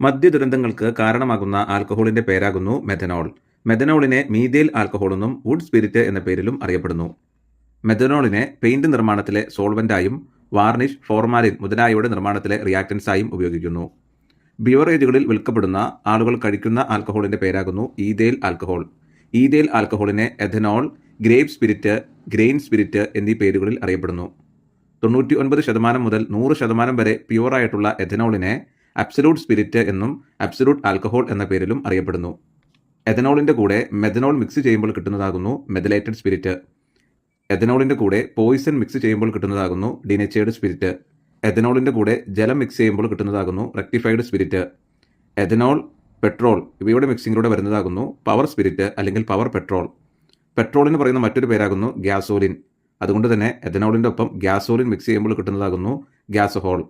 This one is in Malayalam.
മദ്യദുരന്തങ്ങൾക്ക് കാരണമാകുന്ന ആൽക്കഹോളിന്റെ പേരാകുന്നു മെഥനോൾ. മെഥനോളിനെ മീഥൈൽ ആൽക്കഹോൾ എന്നും വുഡ് സ്പിരിറ്റ് എന്ന പേരിലും അറിയപ്പെടുന്നു. മെഥനോളിനെ പെയിന്റ് നിർമ്മാണത്തിലെ സോൾവെന്റായും വാർണിഷ്, ഫോർമാലിൻ മുതലായവയുടെ നിർമ്മാണത്തിലെ റിയാക്ടൻസായും ഉപയോഗിക്കുന്നു. ബിവറേജുകളിൽ വിൽക്കപ്പെടുന്ന ആളുകൾ കഴിക്കുന്ന ആൽക്കഹോളിന്റെ പേരാകുന്നു ഈഥൈൽ ആൽക്കഹോൾ. ഈഥൈൽ ആൽക്കഹോളിനെ ethanol, grape spirit, grain spirit എന്നീ പേരുകളിൽ അറിയപ്പെടുന്നു. 99% മുതൽ 100% വരെ പ്യുവറായിട്ടുള്ള എഥനോളിനെ അബ്സല്യൂട്ട് സ്പിരിറ്റ് എന്നും അബ്സല്യൂട്ട് ആൽക്കഹോൾ എന്ന പേരിലും അറിയപ്പെടുന്നു. എഥനോളിന്റെ കൂടെ മെഥനോൾ മിക്സ് ചെയ്യുമ്പോൾ കിട്ടുന്നതാകുന്നു മെഥലേറ്റഡ് സ്പിരിറ്റ്. എഥനോളിന്റെ കൂടെ പോയിസൺ മിക്സ് ചെയ്യുമ്പോൾ കിട്ടുന്നതാകുന്നു ഡിനേച്ചേർഡ് സ്പിരിറ്റ്. എഥനോളിന്റെ കൂടെ ജലം മിക്സ് ചെയ്യുമ്പോൾ കിട്ടുന്നതാകുന്നു റെക്ടിഫൈഡ് സ്പിരിറ്റ്. എഥനോൾ, പെട്രോൾ ഇവയുടെ മിക്സിങ്ങിലൂടെ വരുന്നതാകുന്നു പവർ സ്പിരിറ്റ് അല്ലെങ്കിൽ പവർ പെട്രോൾ. പെട്രോളിന് പറയുന്ന മറ്റൊരു പേരാകുന്നു ഗ്യാസോലിൻ. അതുകൊണ്ട് തന്നെ എഥനോളിന്റെ ഒപ്പം ഗ്യാസോലിൻ മിക്സ് ചെയ്യുമ്പോൾ കിട്ടുന്നതാകുന്നു ഗ്യാസഹോൾ.